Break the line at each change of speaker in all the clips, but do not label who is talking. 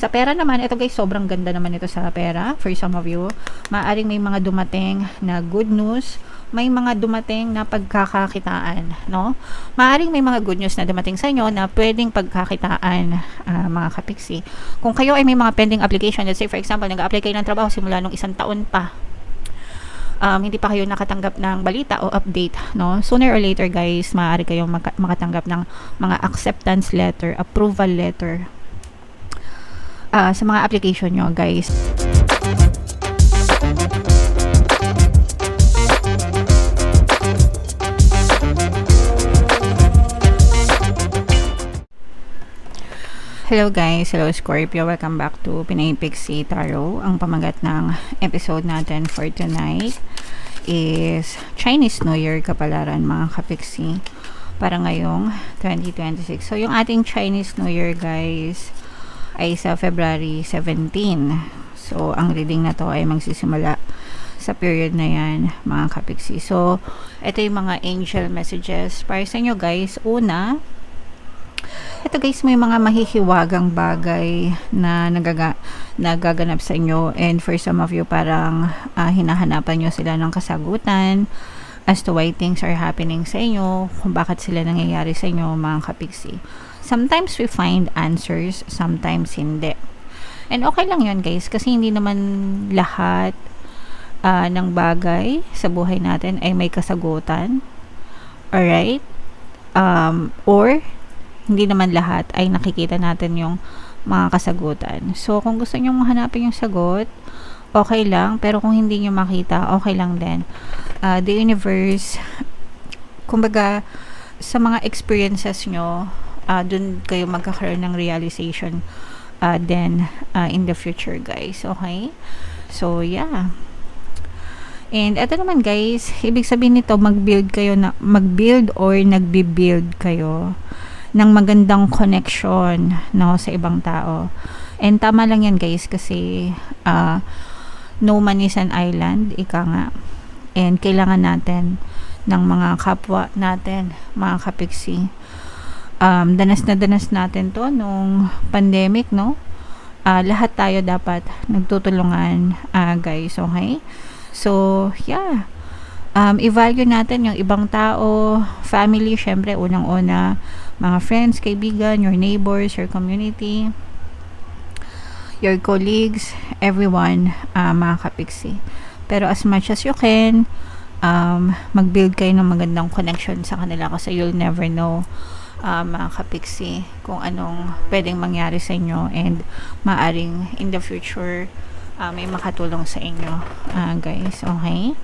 Sa pera naman, ito guys, sobrang ganda naman ito sa pera. For some of you, maaring may mga dumating na good news, may mga dumating na pagkakakitaan, no? Maaring may mga good news na dumating sa inyo na pwedeng pagkakitaan, mga kapiksi. Kung kayo ay may mga pending application, let's say for example, nag-apply kayo ng trabaho simula nung 1 taon pa, hindi pa kayo nakatanggap ng balita o update, no? Sooner or later guys, maaari kayong makatanggap ng mga acceptance letter, approval letter, sa mga application nyo guys. Hello guys, hello Scorpio, welcome back to Pinay Pixie Tarot. Ang pamagat ng episode natin for tonight is Chinese New Year kapalaran mga kapixie para ngayong 2026. So yung ating Chinese New Year guys ay sa February 17. So ang reading na to ay magsisimula sa period na yan mga kapixie. So ito yung mga angel messages para sa inyo guys. Una, ito guys, may mga mahihiwagang bagay na nagaganap sa inyo, and for some of you parang hinahanapan nyo sila ng kasagutan as to why things are happening sa inyo, kung bakit sila nangyayari sa inyo mga kapiksi. Sometimes we find answers, sometimes hindi. And okay lang yun guys, kasi hindi naman lahat ng bagay sa buhay natin ay may kasagutan. Alright? Or hindi naman lahat ay nakikita natin yung mga kasagutan. So, kung gusto nyo mahanapin yung sagot, okay lang. Pero kung hindi nyo makita, okay lang din. The universe, kumbaga, sa mga experiences nyo, dun kayo magkakaroon ng realization then in the future, guys. Okay? So, yeah. And ito naman guys, ibig sabihin nito, mag-build or nagbi-build kayo ng magandang connection, no, sa ibang tao. And tama lang yan guys, kasi no man is an island, ika nga. And kailangan natin ng mga kapwa natin, mga kapiksi. Danas na danas natin to nung pandemic, no? Lahat tayo dapat nagtutulungan, guys, okay? So, yeah. I-value natin yung ibang tao, family, syempre, unang-una, mga friends, kaibigan, your neighbors, your community, your colleagues, everyone, mga kapiksi. Pero as much as you can, mag-build kayo ng magandang connection sa kanila, kasi you'll never know, mga kapiksi, kung anong pwedeng mangyari sa inyo, and maaring in the future, may makatulong sa inyo, guys, okay?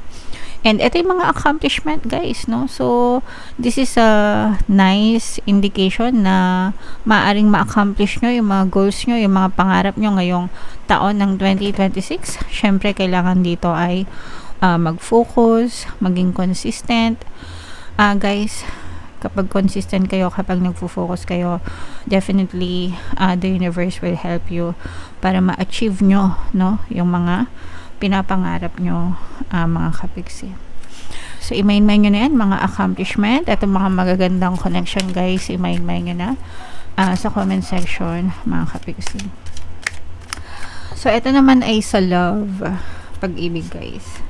And ito yung mga accomplishment guys, no? So, this is a nice indication na maaring ma-accomplish nyo yung mga goals nyo, yung mga pangarap nyo ngayong taon ng 2026. Syempre, kailangan dito ay mag-focus, maging consistent. Guys, kapag consistent kayo, kapag nagfo-focus kayo, definitely the universe will help you para ma-achieve nyo, no? Yung mga pinapangarap nyo, mga kapiksi. So, i-main-main nyo na yan, mga accomplishment. Ito mga magagandang connection, guys. I-main-main nyo na sa comment section, mga kapiksi. So, ito naman ay sa love, pag-ibig, guys.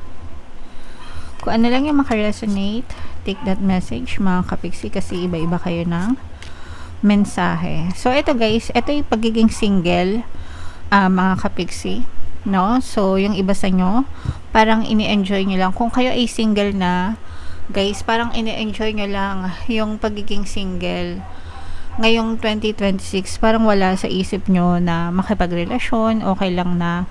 Kung ano lang yung makaresonate, take that message, mga kapiksi, kasi iba-iba kayo ng mensahe. So, ito guys, ito yung pagiging single, mga kapiksi. No? So, yung iba sa nyo, parang ini-enjoy nyo lang. Kung kayo ay single na, guys, parang ini-enjoy nyo lang yung pagiging single. Ngayong 2026, parang wala sa isip nyo na makipagrelasyon, okay lang na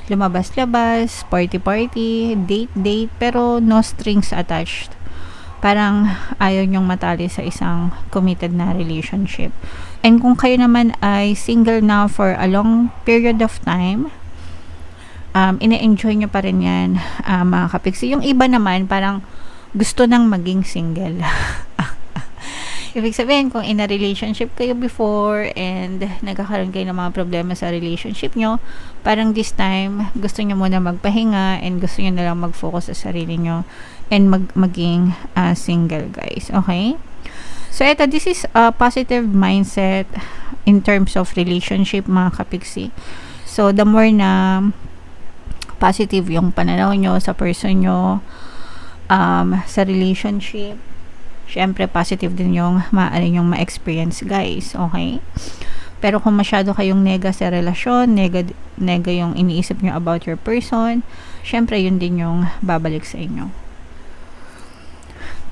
lumabas-labas, party-party, date-date, pero no strings attached. Parang ayaw nyong matali sa isang committed na relationship. And kung kayo naman ay single na for a long period of time, ine-enjoy nyo pa rin yan, mga kapiksi. Yung iba naman, parang gusto nang maging single. Ibig sabihin, kung in a relationship kayo before and nagkakaroon kayo ng mga problema sa relationship nyo, parang this time, gusto nyo muna magpahinga and gusto nyo na lang mag-focus sa sarili nyo and maging single, guys. Okay? So, ito, this is a positive mindset in terms of relationship, mga kapiksi. So, the more na positive yung pananaw nyo sa person nyo, sa relationship, syempre, positive din yung maaari yung ma-experience, guys. Okay? Pero kung masyado kayong nega sa relasyon, nega yung iniisip nyo about your person, syempre, yun din yung babalik sa inyo.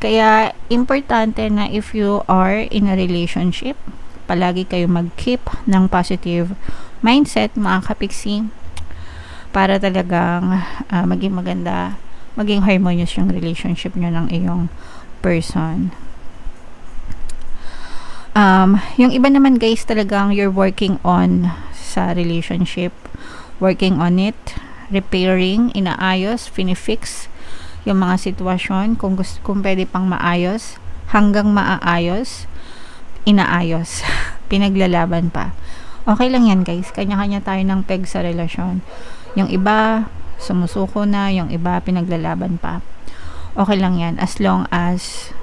Kaya, importante na if you are in a relationship, palagi kayo mag-keep ng positive mindset, mga kapiksi, para talagang maging maganda, maging harmonious yung relationship nyo ng iyong person. Yung iba naman, guys, talagang you're working on sa relationship, working on it, repairing, inaayos, finifix yung mga sitwasyon, kung pwede pang maayos, hanggang maaayos, inaayos, pinaglalaban pa. Okay lang yan, guys, kanya-kanya tayo ng peg sa relasyon. Yung iba sumusuko na, yung iba pinaglalaban pa. Okay lang yan, as long as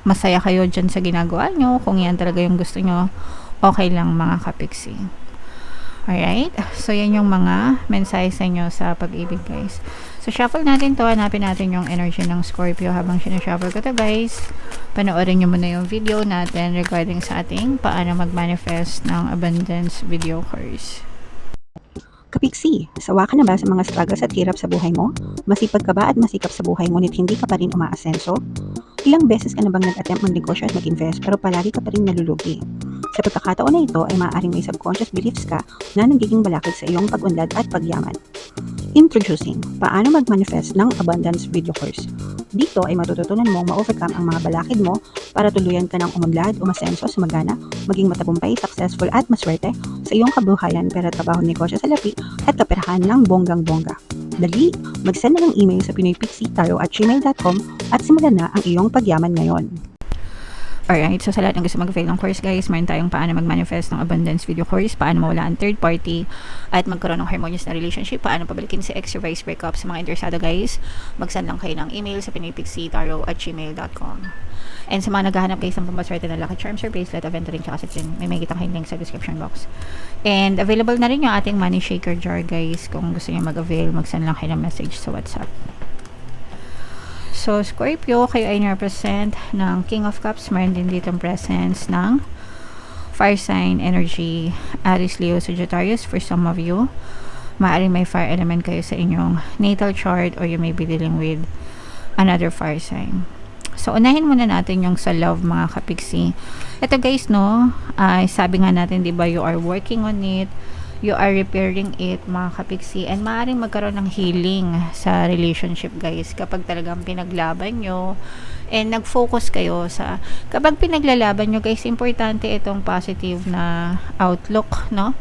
masaya kayo dyan sa ginagawa nyo, kung yan talaga yung gusto nyo, okay lang, mga kapiksi. Alright? So, yan yung mga mensahe sa inyo sa pag-ibig, guys. So, shuffle natin to. Hanapin natin yung energy ng Scorpio habang sinashuffle ko to, guys. Panoorin nyo muna yung video natin regarding sa ating paano mag-manifest ng abundance video course.
Kapiksi, sawa ka na ba sa mga struggles at hirap sa buhay mo? Masipag ka ba at masikap sa buhay ngunit hindi ka pa rin umaasenso? Ilang beses ka na bang nag-attempt magnegosyo at mag-invest pero palagi ka pa rin nalulugi? Sa pagkakataon na ito ay maaaring may subconscious beliefs ka na nagiging balakid sa iyong pag-unlad at pagyaman. Introducing, paano mag-manifest ng abundance video course. Dito ay matututunan mong ma-overcome ang mga balakid mo para tuluyan ka ng umunlad, umasenso, sumagana, maging matagumpay, successful at maswerte sa iyong kabuhayan, pera, trabaho, negosyo sa lapi at kaperahan ng bonggang-bongga. Dali, mag-send na ng email sa pinoypixitaro@gmail.com at simulan na ang iyong pagyaman ngayon.
Alright, so sa lahat ng gusto mag-avail ng course, guys, mayroon tayong paano mag-manifest ng abundance video course, paano mawala ang third party, at magkaroon ng harmonious na relationship, paano pabalikin si ex, reverse breakup. Sa mga interesado, guys, mag-send lang kayo ng email sa pinoypixitaro@gmail.com. And sa mga naghahanap, guys, ng pampaswerte na lucky charms or bracelet, aventuring, tsaka sa may makikita kayong link sa description box. And available na rin yung ating money shaker jar, guys. Kung gusto nyo mag-avail, mag-send lang kayo ng message sa WhatsApp. So, Scorpio, kayo ay na-represent ng King of Cups. Meron din dito ang presence ng fire sign energy, Aries, Leo, Sagittarius. For some of you, maaaring may fire element kayo sa inyong natal chart or you may be dealing with another fire sign. So, unahin muna natin yung sa love, mga kapiksi. Ito, guys, no, sabi nga natin, di ba, you are working on it, you are repairing it, mga kapiksi, and maaaring magkaroon ng healing sa relationship, guys, kapag talagang pinaglaban nyo and nag-focus kayo sa, kapag pinaglalaban nyo, guys, importante itong positive na outlook, no,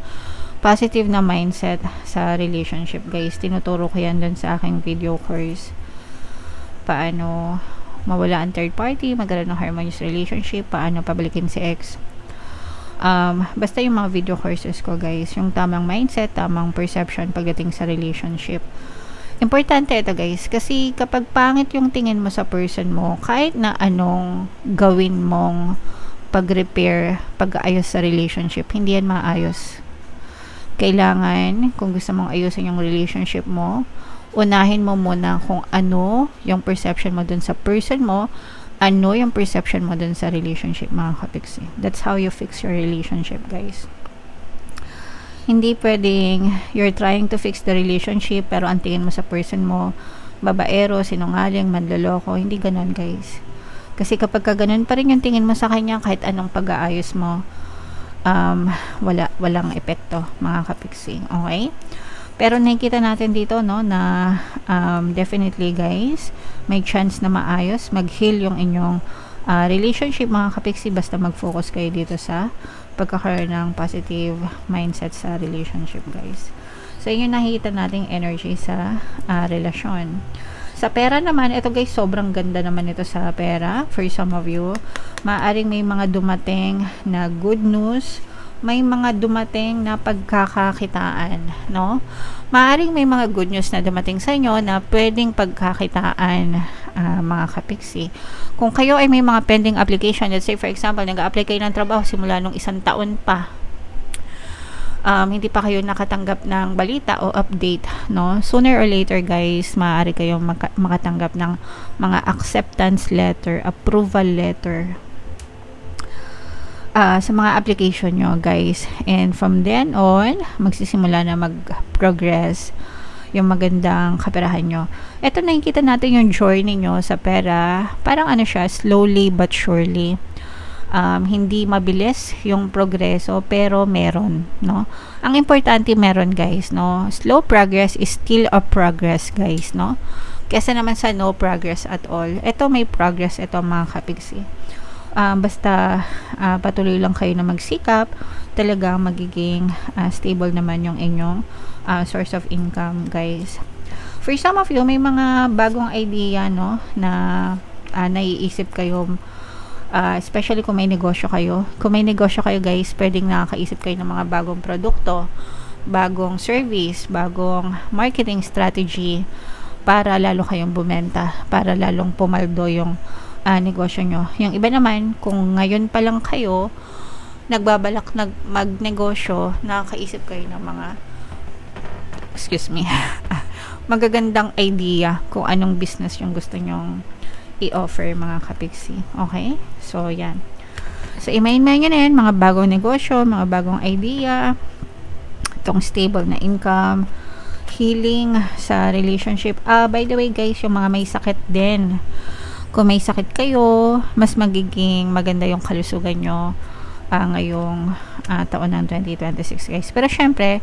positive na mindset sa relationship, guys. Tinuturo ko yan dun sa aking video course, paano mawala ang third party, magkaroon ng harmonious relationship, paano pabalikin si ex. Basta yung mga video courses ko, guys, yung tamang mindset, tamang perception pagdating sa relationship. Importante ito, guys, kasi kapag pangit yung tingin mo sa person mo, kahit na anong gawin mong pag-repair, pag-ayos sa relationship, hindi yan maayos. Kailangan, kung gusto mong ayusin yung relationship mo, unahin mo muna kung ano yung perception mo dun sa person mo, ano yung perception mo dun sa relationship, mga kapiksi. That's how you fix your relationship, guys. Hindi pwedeng you're trying to fix the relationship pero ang tingin mo sa person mo, babaero, sinungaling, manloloko. Hindi ganon, guys. Kasi kapag ka ganon pa rin yung tingin mo sa kanya, kahit anong pag-aayos mo, walang epekto, mga kapiksi. Okay? Pero nakikita natin dito, no, na definitely, guys, may chance na maayos, mag-heal yung inyong relationship, mga kapiksi, basta mag-focus kayo dito sa pagkakaroon ng positive mindset sa relationship, guys. So, yun yung nakikita nating energy sa relasyon. Sa pera naman, ito, guys, sobrang ganda naman ito sa pera. For some of you, maaaring may mga dumating na good news, may mga dumating na pagkakakitaan, no? Maaring may mga good news na dumating sa inyo na pwedeng pagkakitaan mga kapiksi. Kung kayo ay may mga pending application, let's say for example, nag-a-apply kayo ng trabaho simula nung 1 taon pa, hindi pa kayo nakatanggap ng balita o update, no? Sooner or later, guys, maaari kayong makatanggap ng mga acceptance letter, approval letter sa mga application nyo, guys. And from then on, magsisimula na mag-progress yung magandang kaperahan nyo. Ito, nakikita natin yung journey nyo sa pera. Parang ano siya, slowly but surely. Hindi mabilis yung progreso, pero meron, no? Ang importante meron, guys, no? Slow progress is still a progress, guys, no? Kesa naman sa no progress at all. Ito may progress, ito mga kapiksi. Basta patuloy lang kayo na magsikap, talagang magiging stable naman yung inyong source of income, guys. For some of you, may mga bagong idea, no, na naiisip kayo. Especially kung may negosyo kayo. Kung may negosyo kayo, guys, pwedeng nakakaisip kayo ng mga bagong produkto, bagong service, bagong marketing strategy para lalo kayong bumenta, para lalong pumaldo yung negosyo nyo. Yung iba naman, kung ngayon pa lang kayo nagbabalak magnegosyo, nakakaisip kayo ng mga magagandang idea kung anong business yung gusto nyong i-offer, mga kapiksi. Okay? So, yan. So, i-main-main nyo na yan, mga bagong negosyo, mga bagong idea, itong stable na income, healing sa relationship. By the way, guys, yung mga may sakit din. Kung may sakit kayo, mas magiging maganda yung kalusugan nyo ngayong taon ng 2026, guys. Pero, syempre,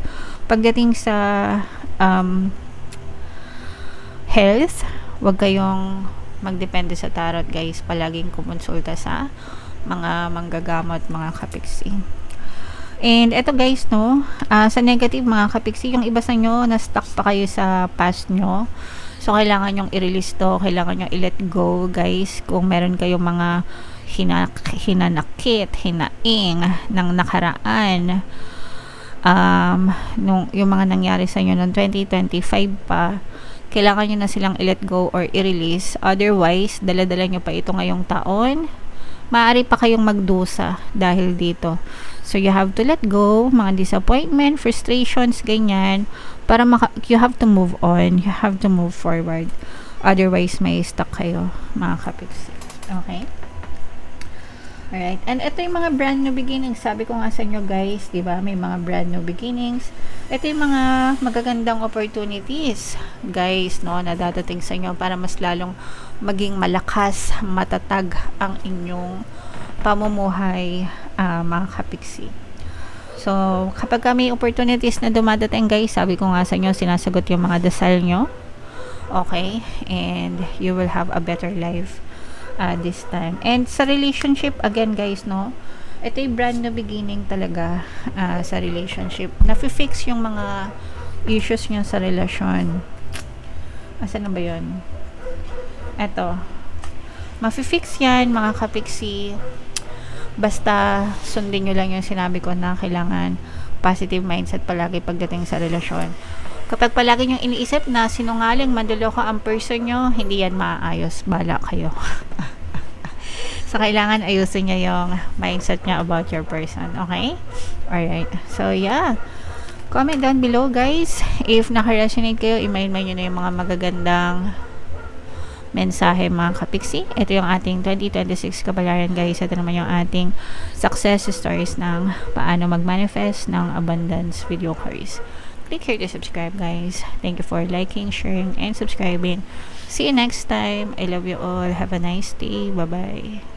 pagdating sa health, wag kayong magdepende sa tarot, guys. Palaging kumonsulta sa mga manggagamot, mga kapiksi. And eto, guys, no, sa negative, mga kapiksi, yung iba sa nyo na stuck pa kayo sa past nyo, so kailangan nyong i-release to, kailangan nyong i-let go, guys. Kung meron kayong mga hinanakit, hinaing ng nakaraan, yung mga nangyari sa inyo noong 2025 pa, kailangan nyo na silang i-let go or i-release. Otherwise, dala-dala nyo pa ito ngayong taon. Maaari pa kayong magdusa dahil dito. So, you have to let go, mga disappointment, frustrations, ganyan, para you have to move on. You have to move forward. Otherwise, may stuck kayo, mga kapiksi. Okay? Alright. And ito yung mga brand new beginnings. Sabi ko nga sa inyo, guys, diba? May mga brand new beginnings. Ito yung mga magagandang opportunities, guys, no, na dadating sa inyo para mas lalong maging malakas, matatag ang inyong pamumuhay, mga kapiksi. So, kapag may opportunities na dumadating, guys, sabi ko nga sa inyo, sinasagot yung mga dasal nyo. Okay? And you will have a better life this time. And sa relationship, again, guys, no, ito yung brand new beginning talaga sa relationship. Nafi-fix yung mga issues nyo sa relasyon. Asan na ba yun? Ito. Mafi-fix yan, mga kapiksi. Basta sundin nyo lang yung sinabi ko na kailangan positive mindset palagi pagdating sa relasyon. Kapag palagi nyo iniisip na sinungaling, manduloko ang person nyo, hindi yan maayos. Bala kayo. So, kailangan ayusin nyo yung mindset nyo about your person. Okay? Alright. So, yeah. Comment down below, guys. If naka-resonate kayo, i-mail nyo na yung mga magagandang mensahe, mga kapiksi. Ito yung ating 2026 kabalaran, guys. Ito naman yung ating success stories ng paano mag-manifest ng abundance video course. Click here to subscribe, guys. Thank you for liking, sharing, and subscribing. See you next time. I love you all. Have a nice day. Bye-bye.